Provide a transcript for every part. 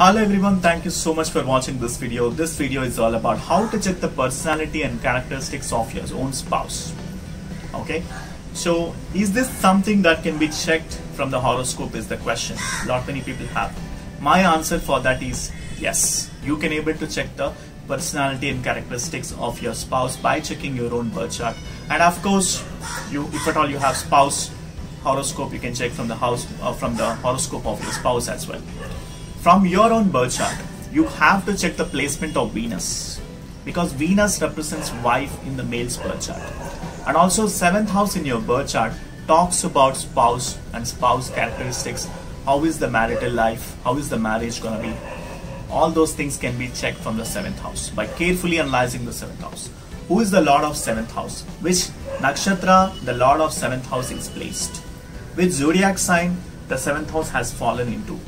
Hello everyone, thank you so much for watching this video. This video is all about how to check the personality and characteristics of your own spouse. Okay, so is this something that can be checked from the horoscope is the question many people have. My answer for that is yes. You can able to check the personality and characteristics of your spouse by checking your own birth chart. And of course, if at all you have spouse horoscope, you can check from the horoscope of your spouse as well. From your own birth chart, you have to check the placement of Venus, because Venus represents wife in the male's birth chart. And also 7th house in your birth chart talks about spouse and spouse characteristics. How is the marital life? How is the marriage gonna be? All those things can be checked from the 7th house by carefully analyzing the 7th house. Who is the lord of 7th house? Which nakshatra the lord of 7th house is placed? Which zodiac sign the 7th house has fallen into?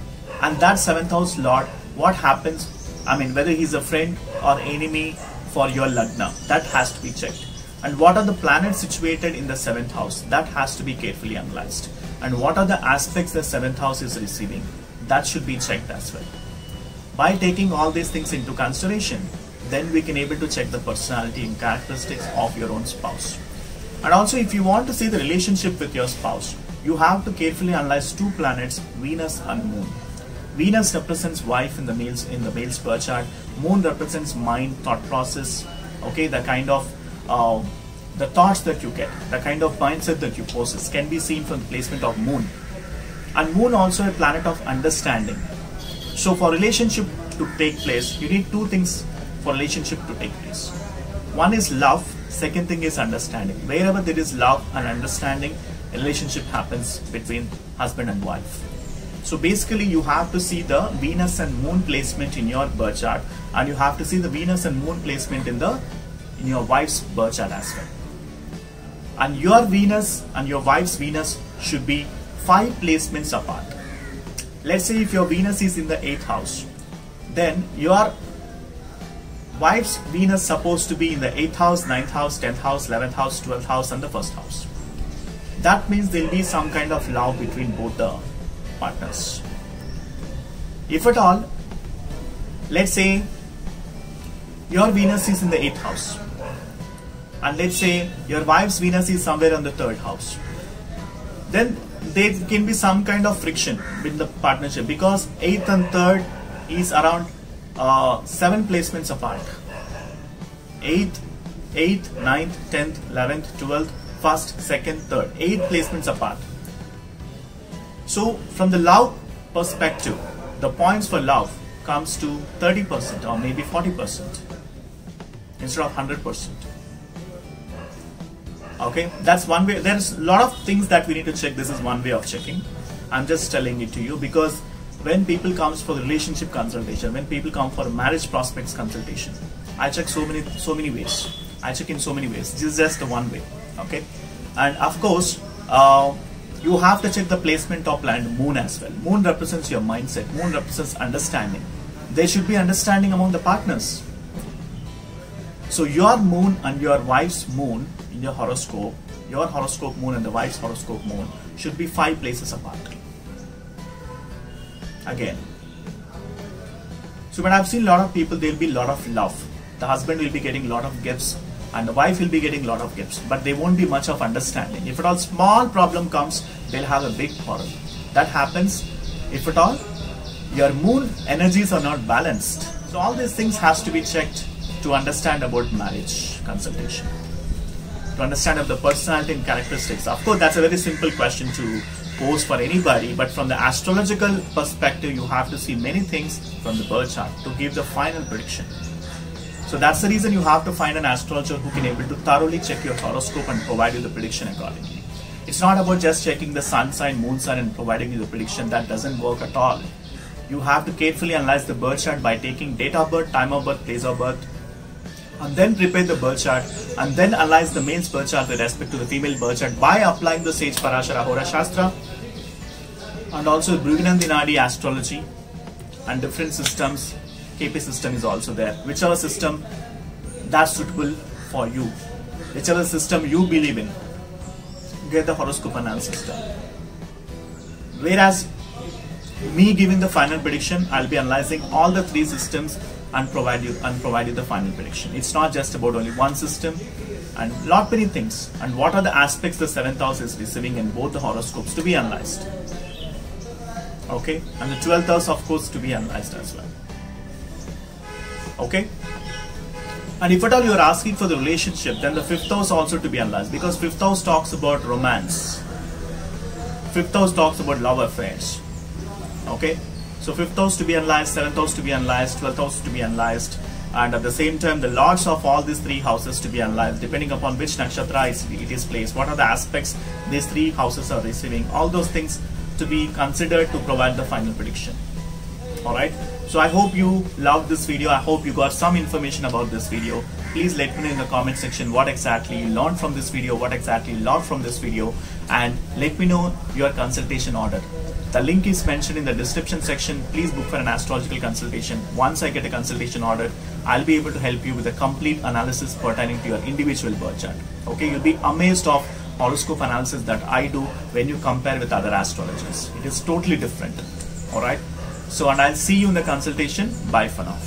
And that 7th house lord, what happens? I mean, whether he's a friend or enemy for your lagna, that has to be checked. And what are the planets situated in the 7th house? That has to be carefully analyzed. And what are the aspects the 7th house is receiving? That should be checked as well. By taking all these things into consideration, then we can able to check the personality and characteristics of your own spouse. And also, if you want to see the relationship with your spouse, you have to carefully analyze two planets, Venus and Moon. Venus represents wife in the male's birth chart. Moon represents mind, thought process. Okay, the kind of the thoughts that you get, the kind of mindset that you possess can be seen from the placement of Moon. And Moon also a planet of understanding. So for relationship to take place, you need two things for relationship to take place. One is love. Second thing is understanding. Wherever there is love and understanding, a relationship happens between husband and wife. So basically, you have to see the Venus and Moon placement in your birth chart, and you have to see the Venus and Moon placement in your wife's birth chart as well. And your Venus and your wife's Venus should be 5 placements apart. Let's say if your Venus is in the 8th house, then your wife's Venus supposed to be in the 8th house, 9th house, 10th house, 11th house, 12th house, and the 1st house. That means there will be some kind of love between both the partners. If at all, let's say your Venus is in the 8th house, and let's say your wife's Venus is somewhere on the 3rd house, then there can be some kind of friction with the partnership, because 8th and 3rd is around 7 placements apart. 8th, 9th, 10th, 11th, 12th, 1st, 2nd, 3rd, 8 placements apart. So from the love perspective, the points for love comes to 30% or maybe 40% instead of 100%. Okay, that's one way. There's a lot of things that we need to check. This is one way of checking. I'm just telling it to you because when people comes for relationship consultation, when people come for marriage prospects consultation, I check so many ways. I check in so many ways. This is just the one way. Okay, and of course, you have to check the placement of planet Moon as well. Moon represents your mindset. Moon represents understanding. There should be understanding among the partners. So your Moon and your wife's Moon in your horoscope Moon and the wife's horoscope Moon should be 5 places apart. Again. So when I've seen a lot of people, there will be a lot of love. The husband will be getting a lot of gifts and the wife will be getting a lot of gifts, but there won't be much of understanding. If at all small problem comes, they'll have a big quarrel. That happens if at all your Moon energies are not balanced. So all these things has to be checked to understand about marriage consultation, to understand of the personality and characteristics. Of course, that's a very simple question to pose for anybody, but from the astrological perspective, you have to see many things from the birth chart to give the final prediction. So that's the reason you have to find an astrologer who can able to thoroughly check your horoscope and provide you the prediction accordingly. It's not about just checking the sun sign, moon sign and providing you the prediction. That doesn't work at all. You have to carefully analyze the birth chart by taking date of birth, time of birth, place of birth, and then prepare the birth chart, and then analyze the male's birth chart with respect to the female birth chart by applying the Sage Parashara Hora Shastra and also Bhrigunandinadi astrology and different systems. KP system is also there. Whichever system that's suitable for you, whichever system you believe in, get the horoscope analysis done. Whereas me giving the final prediction, I'll be analyzing all the 3 systems and provide you the final prediction. It's not just about only one system, and lot many things, and what are the aspects the 7th house is receiving in both the horoscopes to be analyzed. Okay, and the 12th house of course to be analyzed as well. Okay, and if at all you are asking for the relationship, then the 5th house also to be analyzed, because 5th house talks about romance, 5th house talks about love affairs. Okay, so 5th house to be analyzed, 7th house to be analyzed, 12th house to be analyzed, and at the same time the lords of all these 3 houses to be analyzed, depending upon which nakshatra it is placed, what are the aspects these 3 houses are receiving, all those things to be considered to provide the final prediction. Alright, so I hope you loved this video. I hope you got some information about this video. Please let me know in the comment section what exactly you learned from this video, what exactly you learned from this video, and let me know your consultation order. The link is mentioned in the description section. Please book for an astrological consultation. Once I get a consultation order, I'll be able to help you with a complete analysis pertaining to your individual birth chart. Okay, you'll be amazed of horoscope analysis that I do when you compare with other astrologers. It is totally different. Alright, so and I'll see you in the consultation. Bye for now.